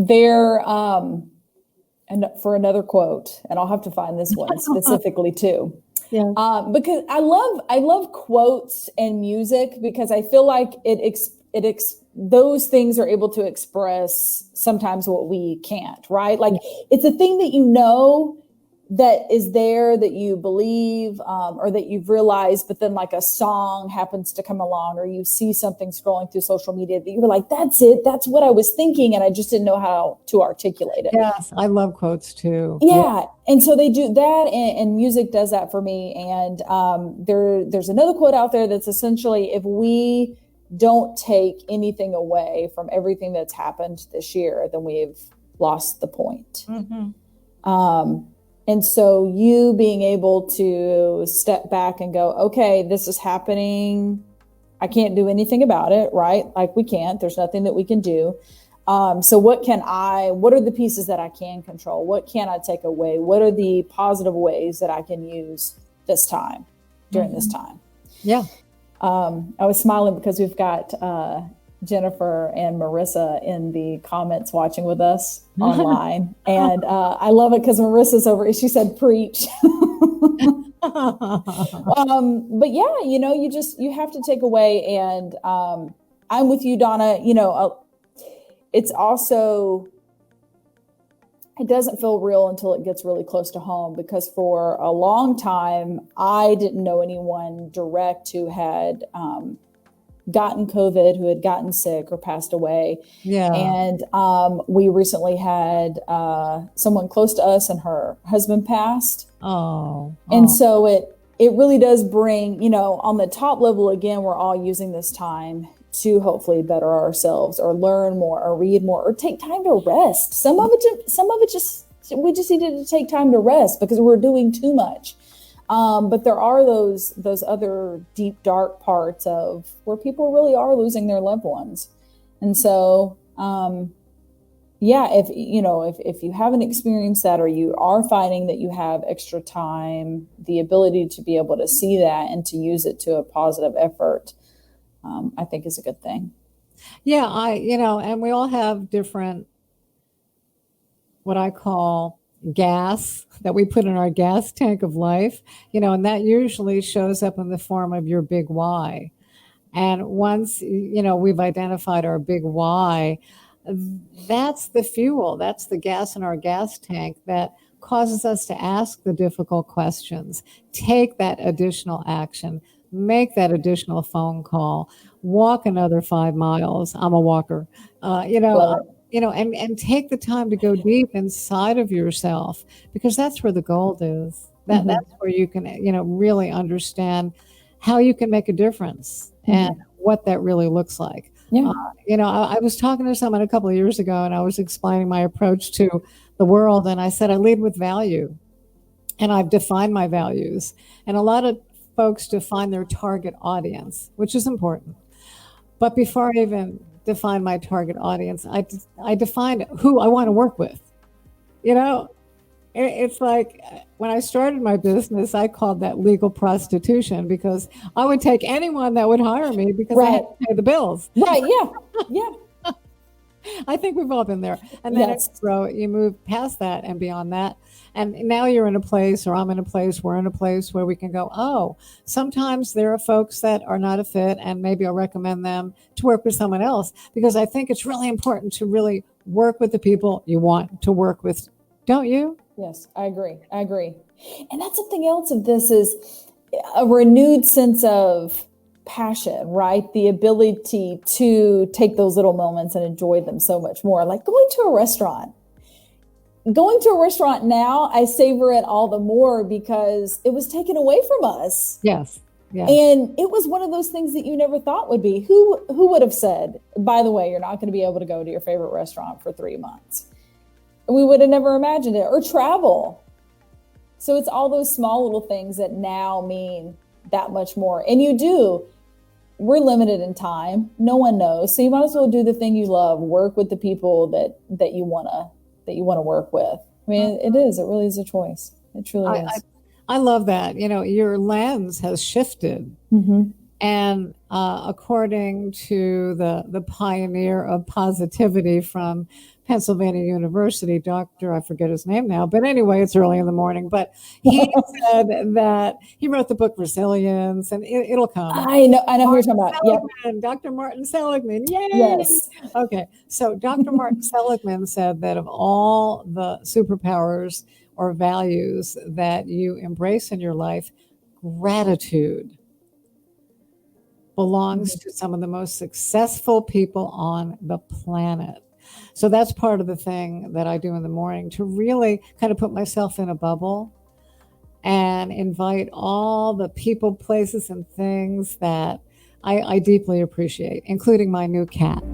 There, and for another quote, and I'll have to find this one specifically too. Yeah. Because I love quotes and music because I feel like those things are able to express sometimes what we can't, right? Like it's a thing that you know that is there that you believe or that you've realized, but then like a song happens to come along or you see something scrolling through social media that you were like, that's it. That's what I was thinking. And I just didn't know how to articulate it. Yes, I love quotes too. Yeah. And so they do that and music does that for me. And there's another quote out there that's essentially, if we don't take anything away from everything that's happened this year, then we've lost the point. Mm-hmm. And so you being able to step back and go, okay, this is happening. I can't do anything about it, right? Like we can't, there's nothing that we can do. So what are the pieces that I can control? What can I take away? What are the positive ways that I can use this time during this time? Yeah. I was smiling because we've got Jennifer and Marissa in the comments watching with us online. And I love it because Marissa's over, she said, preach. But yeah, you have to take away. And I'm with you, Donna. It's also, it doesn't feel real until it gets really close to home, because for a long time, I didn't know anyone direct who had gotten COVID, who had gotten sick or passed away. Yeah. And we recently had someone close to us and her husband passed. And so it really does bring, on the top level, again, we're all using this time to hopefully better ourselves or learn more or read more or take time to rest. Some of it just, we just needed to take time to rest because we're doing too much. But there are those other deep, dark parts of where people really are losing their loved ones. And so, if you haven't experienced that, or you are finding that you have extra time, the ability to be able to see that and to use it to a positive effort, I think is a good thing. Yeah. And we all have different, what I call gas that we put in our gas tank of life, and that usually shows up in the form of your big why. And once, we've identified our big why, that's the fuel, that's the gas in our gas tank that causes us to ask the difficult questions, take that additional action, make that additional phone call, walk another 5 miles. I'm a walker, and take the time to go deep inside of yourself, because that's where the gold is. That's where you can, really understand how you can make a difference and what that really looks like. Yeah. I was talking to someone a couple of years ago and I was explaining my approach to the world. And I said, I lead with value, and I've defined my values. And a lot of folks define their target audience, which is important. But before I even define my target audience, I define who I want to work with. It's like when I started my business, I called that legal prostitution, because I would take anyone that would hire me because I had to pay the bills. Right. Yeah. Yeah. I think we've all been there. And then you move past that and beyond that. And now you're in a place, or I'm in a place, we're in a place where we can go, sometimes there are folks that are not a fit, and maybe I'll recommend them to work with someone else, because I think it's really important to really work with the people you want to work with. Don't you? Yes, I agree. And that's something else of this is a renewed sense of passion, right? The ability to take those little moments and enjoy them so much more. Like going to a restaurant. Going to a restaurant now, I savor it all the more because it was taken away from us. Yes. Yes. And it was one of those things that you never thought would be. Who would have said, by the way, you're not going to be able to go to your favorite restaurant for 3 months? We would have never imagined it. Or travel. So it's all those small little things that now mean that much more. And we're limited in time. No one knows. So you might as well do the thing you love, work with the people that you want to work with. I mean, it really is a choice. It truly is. I love that. Your lens has shifted. Mm-hmm. And according to the pioneer of positivity from Pennsylvania University, Dr. I forget his name now, but anyway, it's early in the morning. But he said that he wrote the book Resilience, and it'll come. I know who you're talking about. Yep. Dr. Martin Seligman. Yay! Yes. Okay. So Dr. Martin Seligman said that of all the superpowers or values that you embrace in your life, gratitude belongs to some of the most successful people on the planet. So that's part of the thing that I do in the morning, to really kind of put myself in a bubble and invite all the people, places, and things that I deeply appreciate, including my new cat.